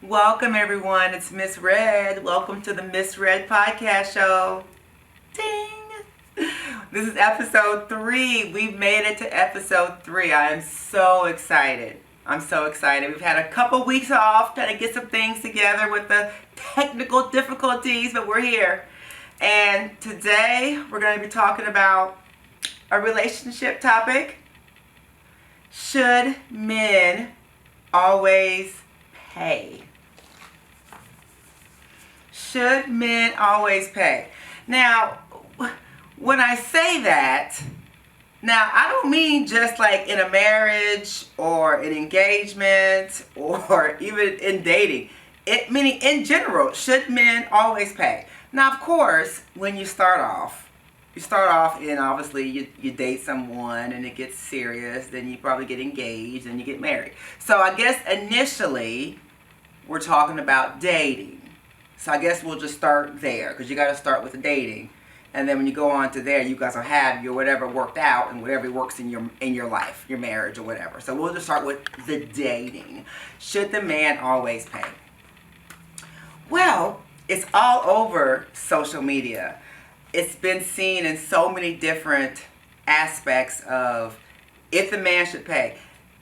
Welcome everyone, it's Miss Red. Welcome to the Miss Red Podcast Show. Ding! This is episode 3. We've made it to episode 3. I am so excited. We've had a couple weeks off, trying to get some things together with the technical difficulties, but we're here. And today we're going to be talking about a relationship topic. Should men always pay? Should men always pay? Now, when I say that, now I don't mean just like in a marriage or an engagement or even in dating. Meaning in general, should men always pay? Now, of course, when you start off and obviously you date someone and it gets serious, then you probably get engaged and you get married. So I guess initially we're talking about dating. So I guess we'll just start there because you got to start with the dating. And then when you go on to there, you guys will have your whatever worked out and whatever works in your life, your marriage or whatever. So we'll just start with the dating. Should the man always pay? Well, it's all over social media. It's been seen in so many different aspects of if the man should pay.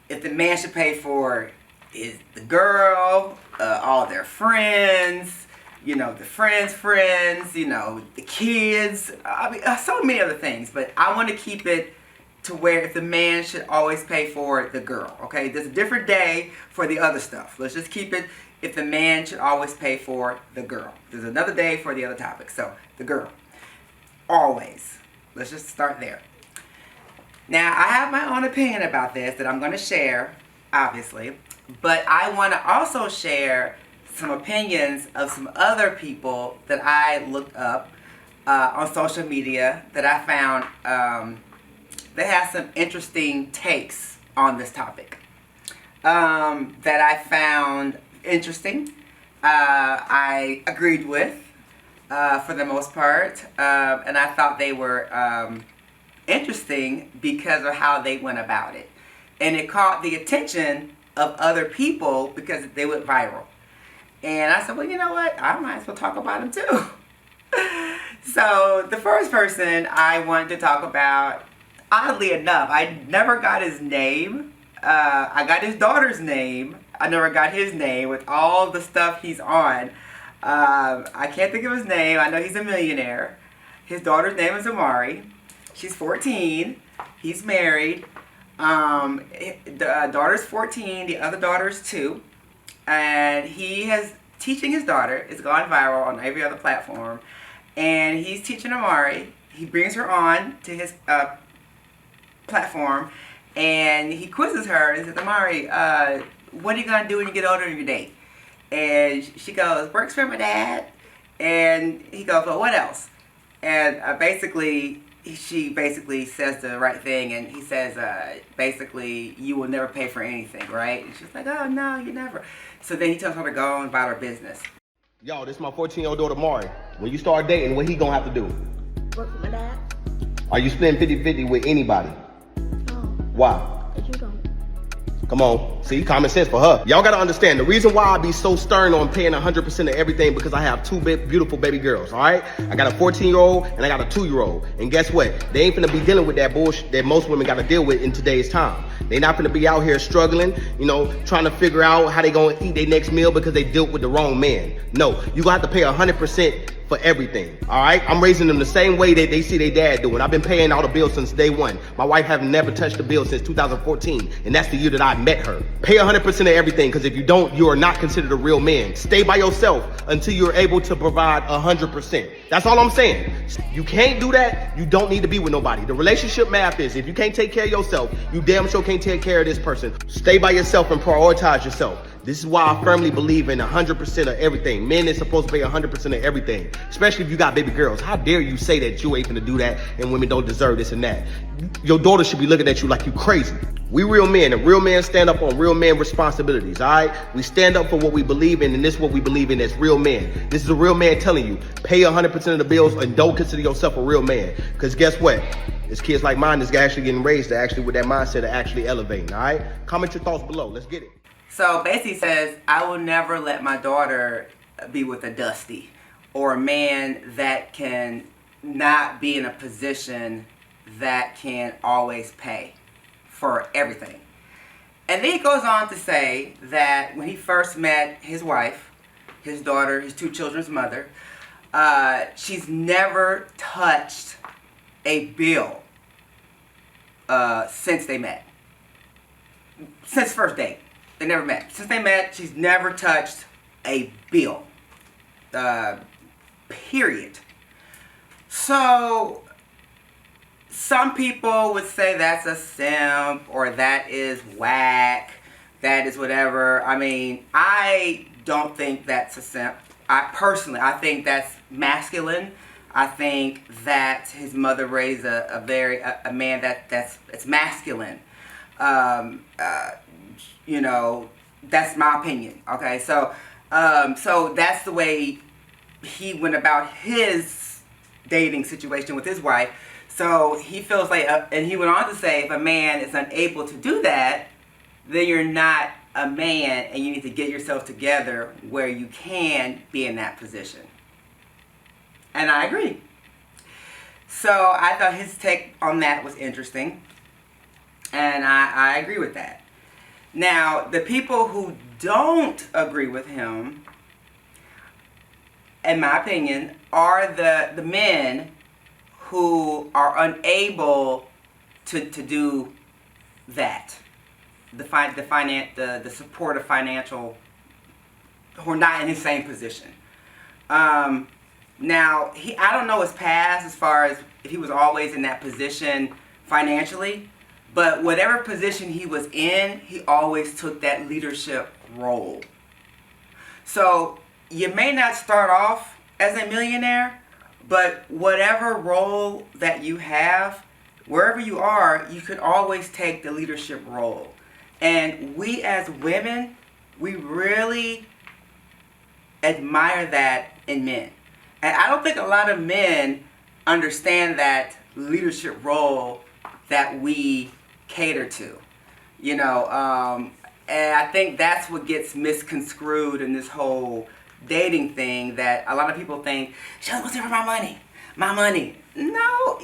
If the man should pay for is the girl, all their friends, the friends, the kids. I mean, so many other things. But I want to keep it to where if the man should always pay for the girl. Okay, there's a different day for the other stuff. Let's just keep it if the man should always pay for the girl. There's another day for the other topic. So the girl. Always. Let's just start there. Now, I have my own opinion about this that I'm going to share, obviously. But I want to also share some opinions of some other people that I looked up on social media that I found that have some interesting takes on this topic that I found interesting. I agreed with for the most part, and I thought they were interesting because of how they went about it. And it caught the attention of other people because they went viral. And I said, well, you know what? I might as well talk about him too. So the first person I wanted to talk about, oddly enough, I never got his name. I got his daughter's name. I never got his name with all the stuff he's on. I can't think of his name. I know he's a millionaire. His daughter's name is Amari. She's 14. He's married. The daughter's 14. The other daughter's 2. And he has teaching his daughter. It's gone viral on every other platform. And he's teaching Amari. He brings her on to his platform. And he quizzes her and says, Amari, what are you going to do when you get older in your date? And she goes, works for my dad. And he goes, well, what else? And she basically says the right thing. And he says, basically, you will never pay for anything, right? And she's like, oh, no, you never. So then he tells her to go on about her business. Yo, this is my 14-year-old daughter, Mari. When you start dating, what he gonna have to do? Work for my dad. Are you splitting 50-50 with anybody? No. Why? But you don't. Come on, see, common sense for her. Y'all gotta understand, the reason why I be so stern on paying 100% of everything because I have 2 beautiful baby girls, all right? I got a 14-year-old and I got a 2-year-old. And guess what? They ain't finna be dealing with that bullshit that most women gotta deal with in today's time. They not finna be out here struggling, trying to figure out how they gonna eat their next meal because they dealt with the wrong man. No, you gonna have to pay 100% for everything, all right? I'm raising them the same way that they see their dad doing. I've been paying all the bills since day one. My wife have never touched a bill since 2014, and that's the year that I met her. Pay 100% of everything, because if you don't, you are not considered a real man. Stay by yourself until you're able to provide 100%. That's all I'm saying. You can't do that, you don't need to be with nobody. The relationship math is, if you can't take care of yourself, you damn sure can't take care of this person. Stay by yourself and prioritize yourself. This is why I firmly believe in 100% of everything. Men is supposed to pay 100% of everything, especially if you got baby girls. How dare you say that you ain't gonna do that and women don't deserve this and that? Your daughter should be looking at you like you crazy. We real men, and real men stand up on real men responsibilities, all right? We stand up for what we believe in, and this is what we believe in as real men. This is a real man telling you, pay 100% of the bills and don't consider yourself a real man. Because guess what? It's kids like mine that's actually getting raised to actually with that mindset of actually elevating, all right? Comment your thoughts below. Let's get it. So basically he says, I will never let my daughter be with a dusty or a man that can not be in a position that can always pay for everything. And then he goes on to say that when he first met his wife, his daughter, his two children's mother, she's never touched a bill since they met. Since first date. They never met. Since they met, she's never touched a bill. Period. So, some people would say that's a simp or that is whack, that is whatever. I mean, I don't think that's a simp. I think that's masculine. I think that his mother raised a man that's masculine. You know, that's my opinion. Okay, so that's the way he went about his dating situation with his wife. So he feels like, and he went on to say, if a man is unable to do that, then you're not a man, and you need to get yourself together where you can be in that position. And I agree. So I thought his take on that was interesting, and I agree with that. Now, the people who don't agree with him, in my opinion, are the men who are unable to do that. The support of financial, who are not in his same position. Now, I don't know his past as far as if he was always in that position financially, but whatever position he was in, he always took that leadership role. So you may not start off as a millionaire, but whatever role that you have, wherever you are, you could always take the leadership role. And we as women, we really admire that in men. And I don't think a lot of men understand that leadership role that we cater to. You know, and I think that's what gets misconstrued in this whole dating thing, that a lot of people think, she wants it for my money. My money. No,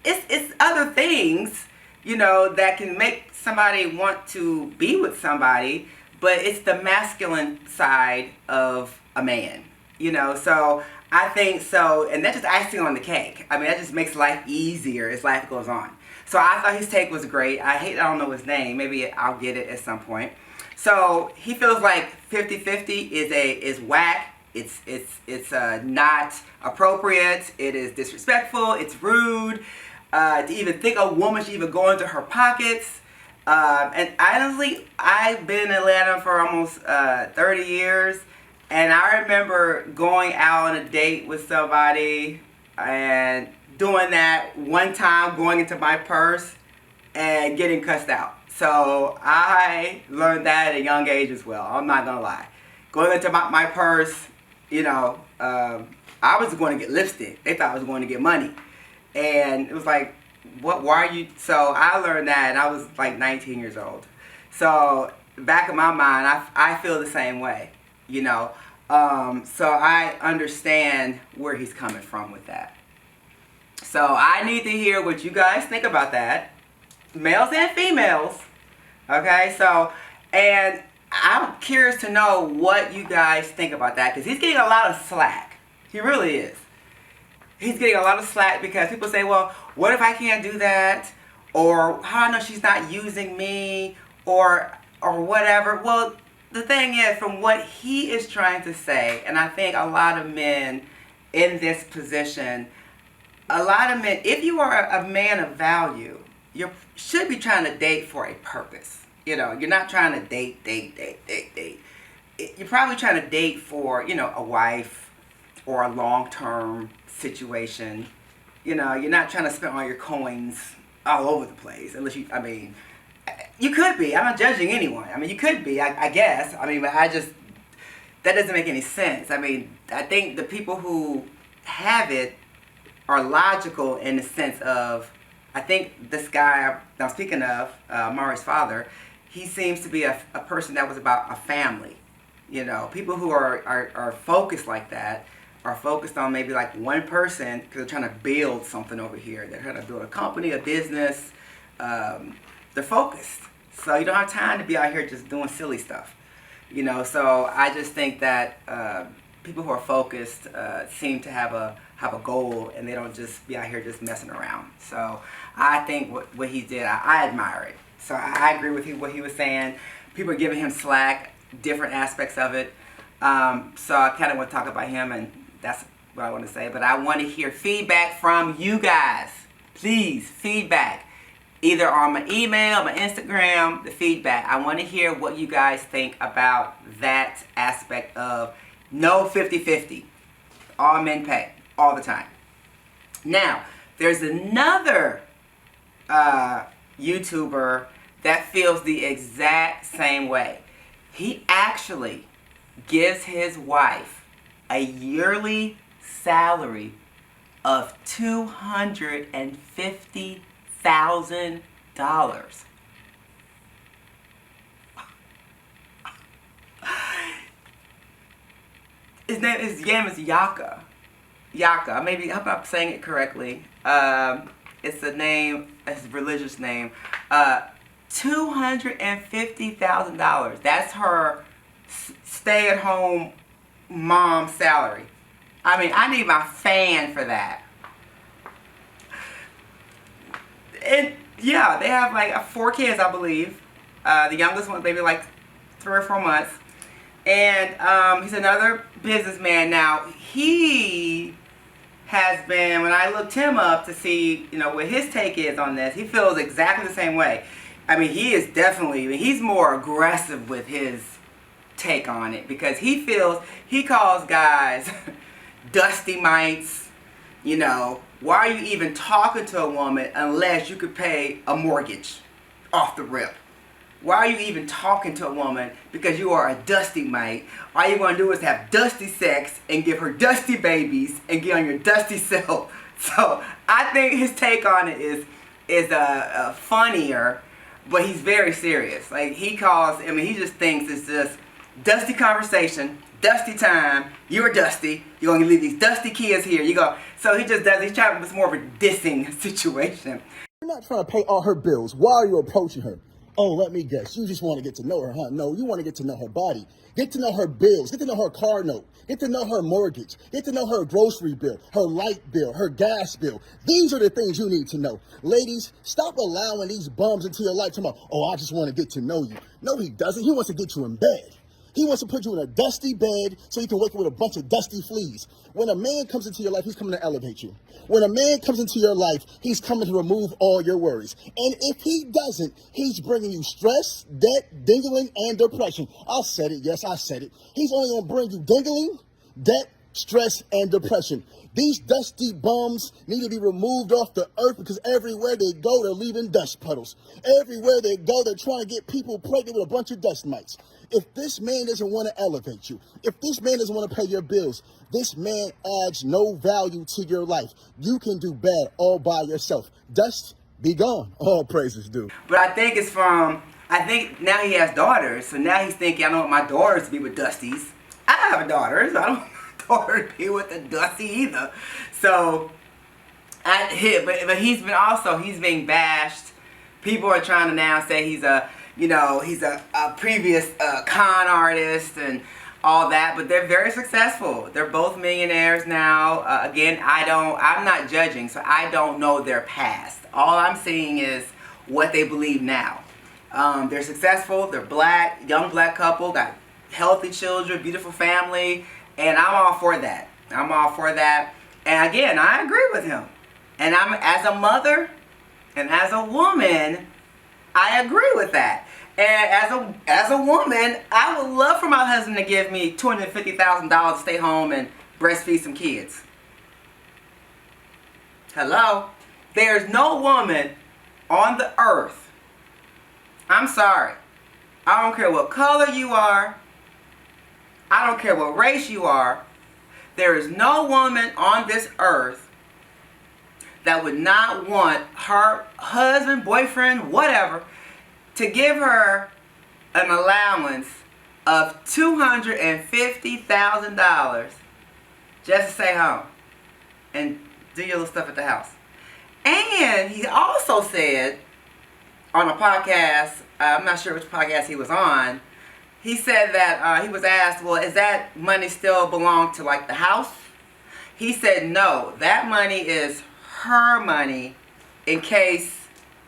it's other things, you know, that can make somebody want to be with somebody, but it's the masculine side of a man, you know. So I think so, and that's just icing on the cake. I mean, that just makes life easier as life goes on. So I thought his take was great. I don't know his name. Maybe I'll get it at some point. So he feels like 50-50 is whack. It's not appropriate. It is disrespectful. It's rude. To even think a woman should even go into her pockets. And honestly, I've been in Atlanta for almost 30 years. And I remember going out on a date with somebody and doing that one time, going into my purse and getting cussed out. So I learned that at a young age as well. I'm not going to lie. Going into my purse, you know, I was going to get lipstick. They thought I was going to get money. And it was like, what? Why are you? So I learned that, and I was like 19 years old. So back in my mind, I feel the same way, you know. So I understand where he's coming from with that. So I need to hear what you guys think about that. Males and females. Okay, so, and I'm curious to know what you guys think about that, because he's getting a lot of slack. He really is. He's getting a lot of slack because people say, well, what if I can't do that? Or how I know she's not using me? Or whatever. Well, the thing is, from what he is trying to say, and I think a lot of men in this position, a lot of men, if you are a man of value, you should be trying to date for a purpose. You know, you're not trying to date. You're probably trying to date for, you know, a wife or a long-term situation. You know, you're not trying to spend all your coins all over the place. Unless you, I mean, you could be. I'm not judging anyone. I mean, you could be, I guess. I mean, but that doesn't make any sense. I mean, I think the people who have it are logical in the sense of, I think this guy I'm speaking of, Mari's father, he seems to be a person that was about a family. You know, people who are focused like that are focused on maybe like one person because they're trying to build something over here. They're trying to build a company, a business. They're focused. So you don't have time to be out here just doing silly stuff. You know, so I just think that people who are focused seem to have a goal, and they don't just be out here just messing around. So I think what he did, I admire it. So I agree with what he was saying. People are giving him slack, different aspects of it. So I kind of want to talk about him, and that's what I want to say. But I want to hear feedback from you guys. Please, feedback. Either on my email, my Instagram, the feedback. I want to hear what you guys think about that aspect of no 50-50. All men pay, all the time. Now, there's another YouTuber that feels the exact same way. He actually gives his wife a yearly salary of $250,000. His name is Yaka. Yaka. Maybe I hope I'm saying it correctly. It's a name, it's a religious name. $250,000. That's her stay-at-home mom salary. I mean, I need my fan for that. And yeah, they have like 4 kids, I believe. The youngest one's maybe like 3 or 4 months. And he's another businessman now. He has been, when I looked him up to see, you know, what his take is on this, he feels exactly the same way. I mean, he is definitely, he's more aggressive with his take on it because he calls guys dusty mites. You know, why are you even talking to a woman unless you could pay a mortgage off the rip? Why are you even talking to a woman? Because you are a dusty mite. All you want to do is have dusty sex and give her dusty babies and get on your dusty self. So I think his take on it is funnier, but he's very serious. Like he just thinks it's just dusty conversation, dusty time. You're dusty. You're going to leave these dusty kids here. You go. So he's trying, it's more of a dissing situation. You're not trying to pay all her bills. Why are you approaching her? Oh, let me guess. You just want to get to know her, huh? No, you want to get to know her body. Get to know her bills. Get to know her car note. Get to know her mortgage. Get to know her grocery bill, her light bill, her gas bill. These are the things you need to know. Ladies, stop allowing these bums into your life. Tomorrow, oh, I just want to get to know you. No, he doesn't. He wants to get you in bed. He wants to put you in a dusty bed so you can wake up with a bunch of dusty fleas. When a man comes into your life, he's coming to elevate you. When a man comes into your life, he's coming to remove all your worries. And if he doesn't, he's bringing you stress, debt, dingling, and depression. I said it. Yes, I said it. He's only going to bring you dingling, debt, stress, and depression. These dusty bums need to be removed off the earth because everywhere they go, they're leaving dust puddles. Everywhere they go, they're trying to get people pregnant with a bunch of dust mites. If this man doesn't want to elevate you, if this man doesn't want to pay your bills, this man adds no value to your life. You can do bad all by yourself. Dust, be gone. All praises due. But I think I think now he has daughters, so now he's thinking, I don't want my daughters to be with dusties. I have a daughter, so I don't want my daughter to be with a dusty either. So, but he's being bashed. People are trying to now say he's a previous con artist and all that, but they're very successful. They're both millionaires now. Again, I'm not judging, so I don't know their past. All I'm seeing is what they believe now. They're successful. They're black, young black couple, got healthy children, beautiful family, and I'm all for that. I'm all for that. And again, I agree with him. And I'm, as a mother and as a woman, I agree with that. And as a woman, I would love for my husband to give me $250,000 to stay home and breastfeed some kids. Hello? There's no woman on the earth. I'm sorry. I don't care what color you are. I don't care what race you are. There is no woman on this earth that would not want her husband, boyfriend, whatever, to give her an allowance of $250,000 just to stay home and do your little stuff at the house. And he also said on a podcast, I'm not sure which podcast he was on, he said that he was asked, well, is that money still belong to like the house? He said, no, that money is her money in case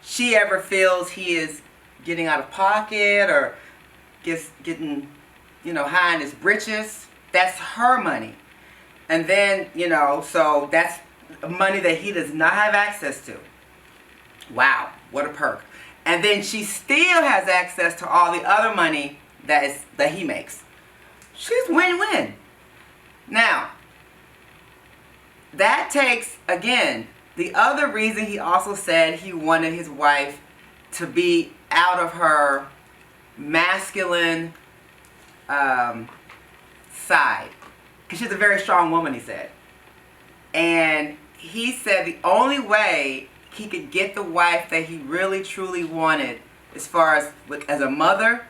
she ever feels he is getting out of pocket or getting, high in his britches. That's her money. And then, so that's money that he does not have access to. Wow, what a perk. And then she still has access to all the other money that he makes. She's win-win. Now, that takes, again, the other reason he also said he wanted his wife to be out of her masculine side. Because she's a very strong woman, he said. And he said the only way he could get the wife that he really truly wanted, as far as a mother,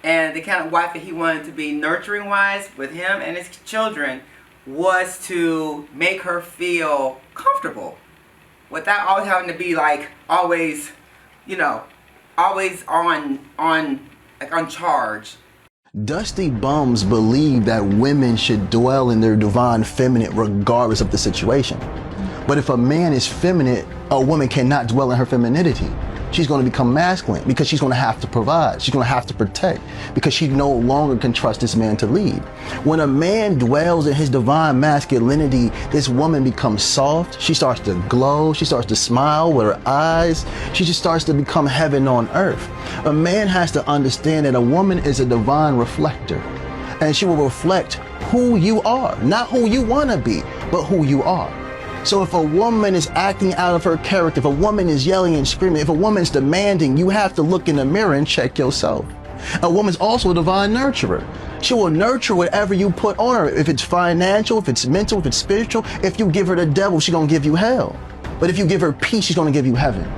and the kind of wife that he wanted to be nurturing wise with him and his children, was to make her feel comfortable without always having to be like always on charge. Dusty bums believe that women should dwell in their divine feminine regardless of the situation. But if a man is feminine, a woman cannot dwell in her femininity. She's going to become masculine because she's going to have to provide. She's going to have to protect because she no longer can trust this man to lead. When a man dwells in his divine masculinity, this woman becomes soft. She starts to glow. She starts to smile with her eyes. She just starts to become heaven on earth. A man has to understand that a woman is a divine reflector, and she will reflect who you are, not who you want to be, but who you are. So if a woman is acting out of her character, if a woman is yelling and screaming, if a woman's demanding, you have to look in the mirror and check yourself. A woman's also a divine nurturer. She will nurture whatever you put on her. If it's financial, if it's mental, if it's spiritual. If you give her the devil, she's going to give you hell. But if you give her peace, she's going to give you heaven.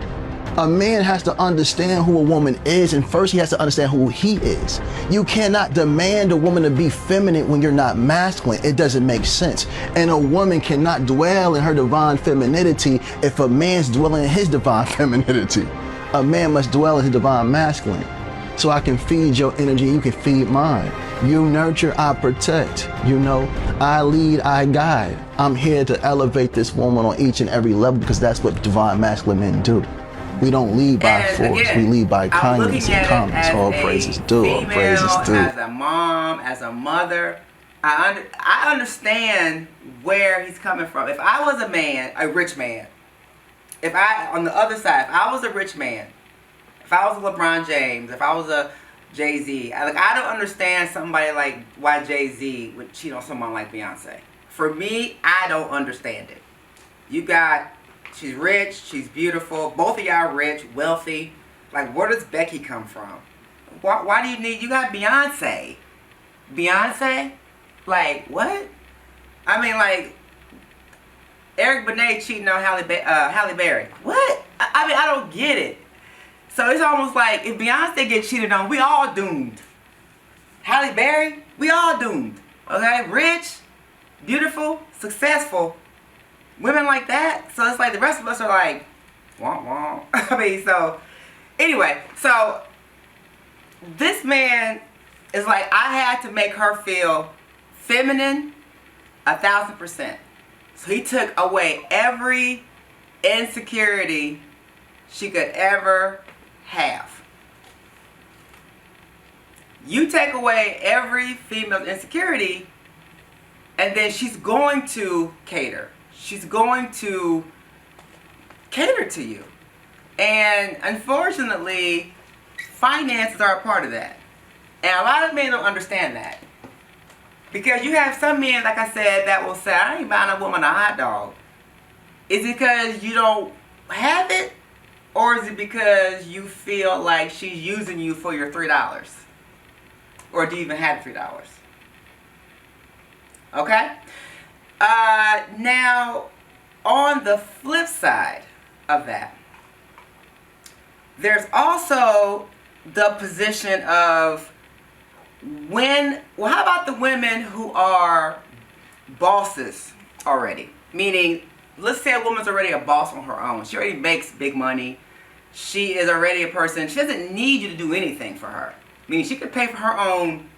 A man has to understand who a woman is, and first he has to understand who he is. You cannot demand a woman to be feminine when you're not masculine. It doesn't make sense. And a woman cannot dwell in her divine femininity if a man's dwelling in his divine femininity. A man must dwell in his divine masculine. So I can feed your energy, you can feed mine. You nurture, I protect. I lead, I guide. I'm here to elevate this woman on each and every level because that's what divine masculine men do. We don't lead by force. Again, we lead by kindness and calmness. All praises due. All praises due. As a mom, as a mother, I understand where he's coming from. If I was a man, a rich man, on the other side, if I was a rich man, if I was a LeBron James, if I was a Jay-Z, I don't understand somebody like why Jay-Z would cheat on someone like Beyonce. For me, I don't understand it. She's rich, she's beautiful, both of y'all rich, wealthy. Like, where does Becky come from? Why do you got Beyonce? Beyonce? Like, what? I mean, like, Eric Benet cheating on Halle Berry. What? I don't get it. So it's almost like if Beyonce gets cheated on, we all doomed. Halle Berry, we all doomed. Okay? Rich, beautiful, successful. Women like that. So it's like the rest of us are like, womp womp. Anyway, so this man is like, I had to make her feel feminine 1,000%. So he took away every insecurity she could ever have. You take away every female's insecurity, and then she's going to cater. She's going to cater to you. And unfortunately, finances are a part of that. And a lot of men don't understand that. Because you have some men, like I said, that will say, I ain't buying a woman a hot dog. Is it because you don't have it? Or is it because you feel like she's using you for your $3? Or do you even have $3? Okay? Now, on the flip side of that, there's also the position of how about the women who are bosses already? Meaning, let's say a woman's already a boss on her own. She already makes big money. She is already a person. She doesn't need you to do anything for her. Meaning she could pay for her own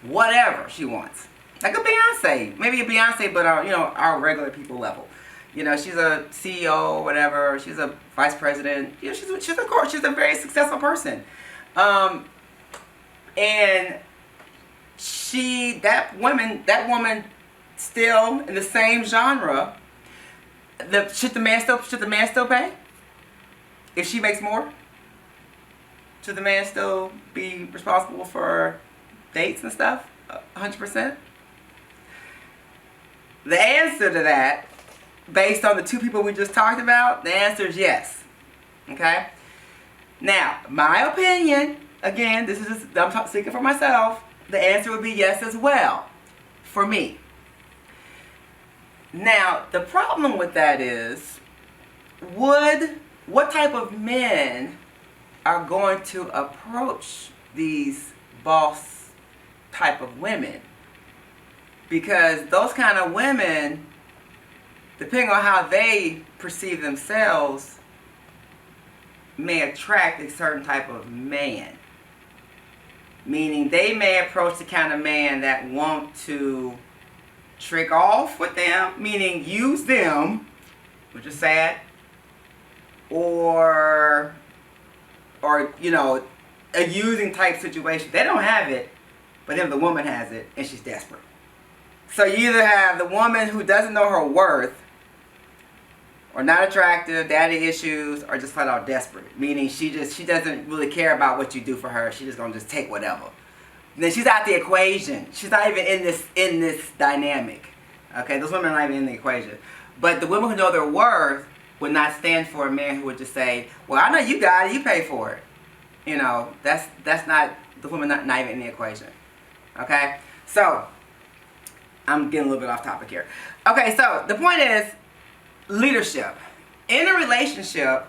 whatever she wants. Like a Beyonce. Maybe a Beyonce, but our regular people level. She's a CEO or whatever. She's a vice president. She's a very successful person. And that woman still in the same genre. Should the man still pay? If she makes more? Should the man still be responsible for dates and stuff? 100%? The answer to that, based on the two people we just talked about, the answer is yes. Okay? Now, my opinion, again, I'm speaking for myself, the answer would be yes as well, for me. Now, the problem with that is, what type of men are going to approach these boss type of women? Because those kind of women, depending on how they perceive themselves, may attract a certain type of man. Meaning they may approach the kind of man that want to trick off with them, meaning use them, which is sad, or a using type situation. They don't have it, but then the woman has it and she's desperate. So you either have the woman who doesn't know her worth, or not attractive, daddy issues, or just flat out desperate. Meaning she doesn't really care about what you do for her. She's just gonna just take whatever. And then she's out the equation. She's not even in this dynamic. Okay, those women are not even in the equation. But the women who know their worth would not stand for a man who would just say, "Well, I know you got it. You pay for it." That's not the woman not even in the equation. Okay, so I'm getting a little bit off topic here. Okay, so the point is leadership. In a relationship,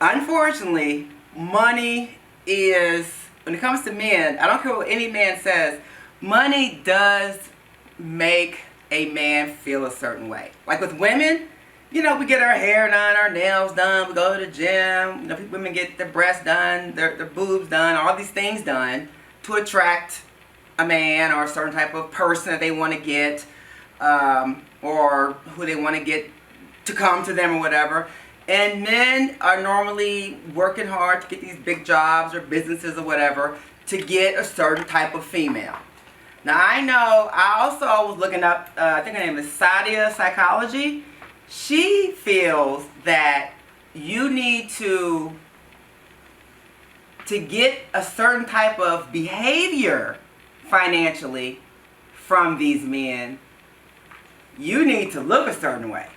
unfortunately, money is, when it comes to men, I don't care what any man says, money does make a man feel a certain way. Like with women, we get our hair done, our nails done, we go to the gym, women get their breasts done, their boobs done, all these things done to attract a man or a certain type of person that they want to get, or who they want to get to come to them or whatever. And men are normally working hard to get these big jobs or businesses or whatever to get a certain type of female. Now I also was looking up, I think her name is Sadia Psychology. She feels that you need to get a certain type of behavior financially from these men. You need to look a certain way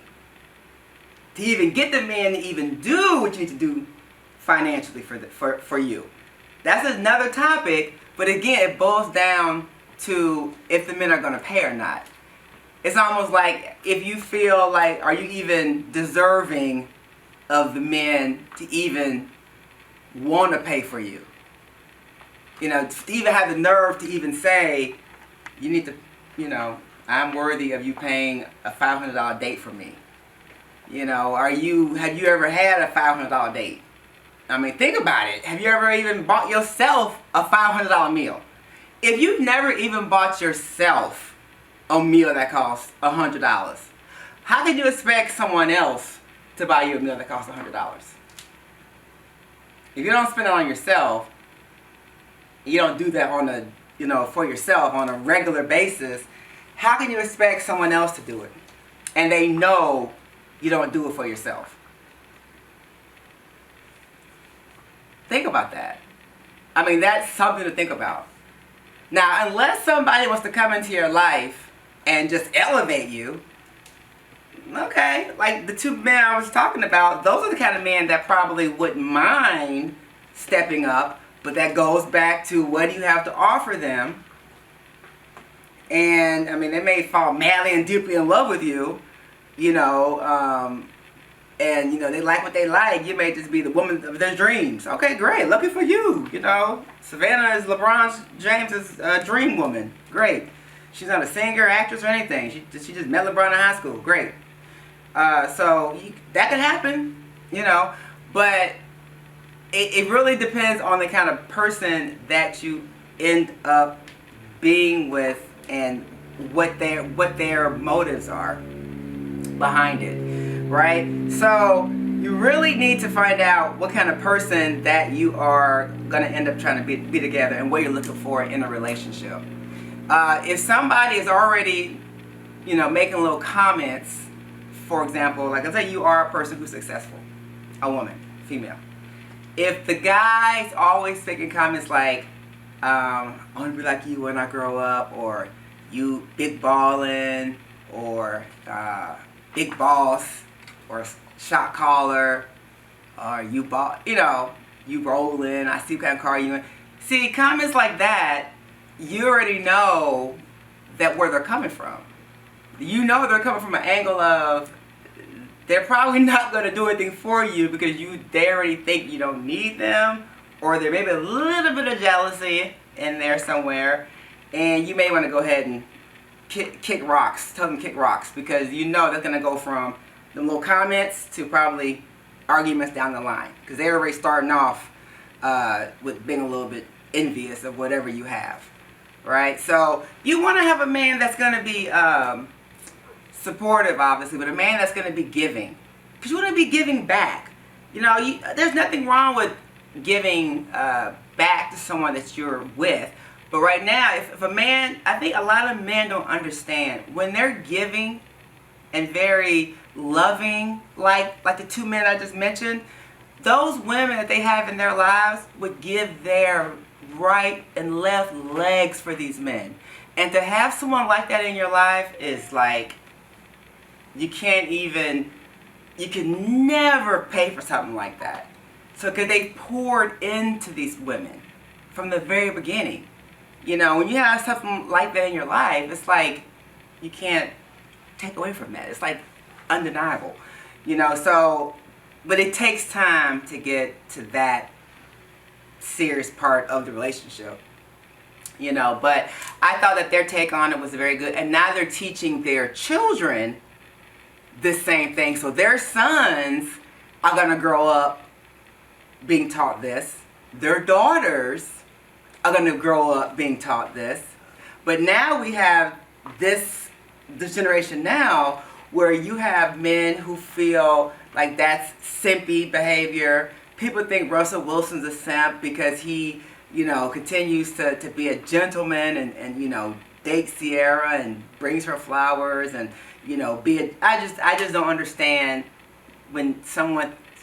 to even get the man to even do what you need to do financially for you. That's another topic, but again, it boils down to if the men are going to pay or not. It's almost like if you feel like, are you even deserving of the men to even want to pay for you? To even have the nerve to even say, you need to, I'm worthy of you paying a $500 date for me. Have you ever had a $500 date? I mean, think about it. Have you ever even bought yourself a $500 meal? If you've never even bought yourself a meal that costs $100, how can you expect someone else to buy you a meal that costs $100? If you don't spend it on yourself, you don't do that for yourself on a regular basis, how can you expect someone else to do it? And they know you don't do it for yourself. Think about that. I mean, that's something to think about. Now, unless somebody wants to come into your life and just elevate you, okay, like the two men I was talking about, those are the kind of men that probably wouldn't mind stepping up, but that goes back to what do you have to offer them. And, I mean, they may fall madly and deeply in love with you, and you know they like what they like, you may just be the woman of their dreams. Okay, great, lucky for you. You know, Savannah is LeBron James's dream woman. Great. She's not a singer, actress, or anything. She just met LeBron in high school. Great. That could happen, you know, but it really depends on the kind of person that you end up being with and what their motives are behind it, right? So you really need to find out what kind of person that you are going to end up trying to be together and what you're looking for in a relationship. If somebody is already, you know, making little comments, for example, like I say, you are a person who's successful, a woman, female. If the guy's always making comments like, I want to be like you when I grow up, or you big ballin', or big boss, or shot caller, or you rolling, I see what kind of car you in. See, comments like that, you already know where they're coming from. You know they're coming from an angle of they're probably not going to do anything for you because they already think you don't need them, or there may be a little bit of jealousy in there somewhere, and you may want to go ahead and kick rocks, tell them to kick rocks, because you know they're going to go from the little comments to probably arguments down the line, because they're already starting off with being a little bit envious of whatever you have, right? So you want to have a man that's going to be supportive, obviously, but a man that's going to be giving, because you want to be giving back. You know, there's nothing wrong with giving back to someone that you're with, but right now, if a man, I think a lot of men don't understand when they're giving and very loving, like the two men I just mentioned, those women that they have in their lives would give their right and left legs for these men. And to have someone like that in your life is like, you can never pay for something like that. So, because they poured into these women from the very beginning. You know, when you have something like that in your life, it's like you can't take away from that. It's like undeniable. You know, so, but it takes time to get to that serious part of the relationship. You know, but I thought that their take on it was very good. And now they're teaching their children the same thing. So their sons are going to grow up being taught this. Their daughters are going to grow up being taught this. But now we have this generation now where you have men who feel like that's simpy behavior. People think Russell Wilson's a simp because he, you know, continues to be a gentleman and you know, dates Sierra and brings her flowers and, you know, I just don't understand when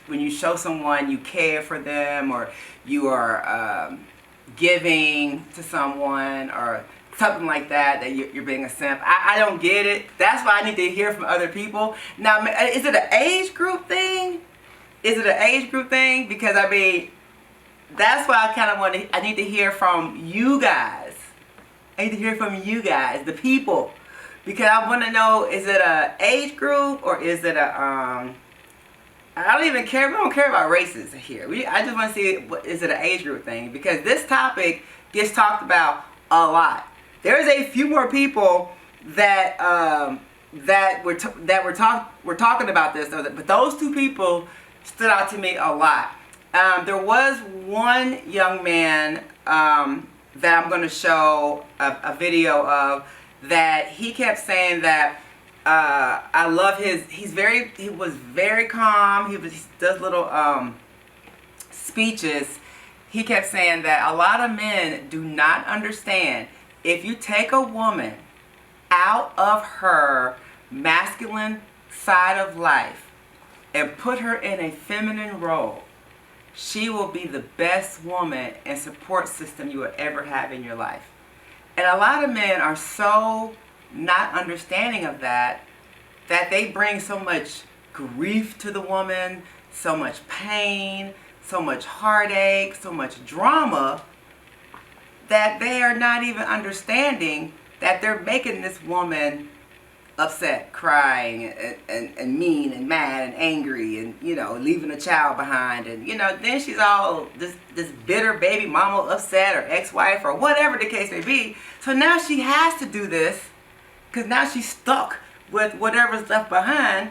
you show someone you care for them, or you are giving to someone or something like that you're being a simp. I don't get it. That's why I need to hear from other people. Now, is it an age group thing? Is it an age group thing? Because I mean, that's why I need to hear from you guys. I need to hear from you guys, the people. Because I want to know, is it an age group or is it I don't even care. We don't care about races here. I just want to see, is it an age group thing? Because this topic gets talked about a lot. There's a few more people that we're talking about this, but those two people stood out to me a lot. There was one young man that I'm going to show a video of, that he kept saying that I love he was very calm. He does little speeches. He kept saying that a lot of men do not understand, if you take a woman out of her masculine side of life and put her in a feminine role, she will be the best woman and support system you will ever have in your life. And a lot of men are so not understanding of that they bring so much grief to the woman, so much pain, so much heartache, so much drama, that they are not even understanding that they're making this woman upset, crying, and mean and mad and angry, and leaving a child behind, and then she's all this bitter baby mama upset, or ex-wife, or whatever the case may be. So now she has to do this because now she's stuck with whatever's left behind,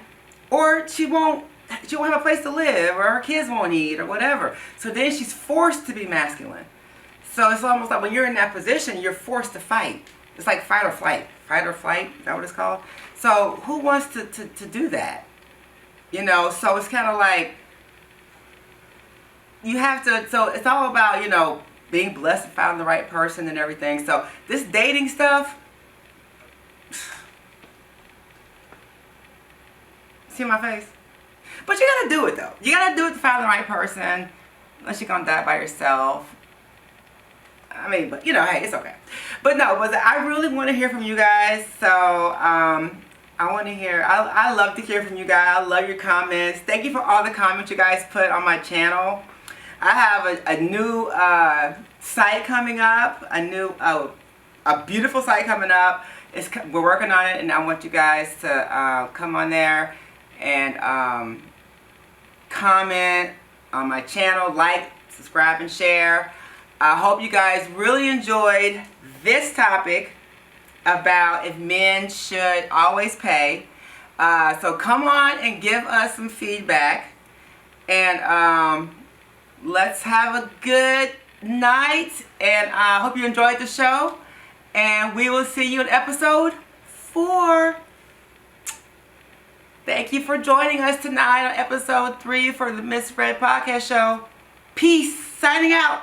or she won't have a place to live, or her kids won't eat, or whatever. So then she's forced to be masculine. So it's almost like when you're in that position, you're forced to fight. It's like fight or flight. Fight or flight, is that what it's called? So who wants to do that? So it's kind of like you have to, so it's all about, being blessed and finding the right person and everything. So this dating stuff, see my face? But you gotta do it though. You gotta do it to find the right person, unless you're gonna die by yourself. I mean, but hey, it's okay. But no, I really want to hear from you guys. So I want to hear. I love to hear from you guys. I love your comments. Thank you for all the comments you guys put on my channel. I have a new site coming up. A beautiful site coming up. We're working on it, and I want you guys to come on there and comment on my channel, like, subscribe, and share. I hope you guys really enjoyed this topic about if men should always pay. So come on and give us some feedback. And let's have a good night. And I hope you enjoyed the show. And we will see you in episode 4. Thank you for joining us tonight on episode 3 for the Miss Red Podcast Show. Peace. Signing out.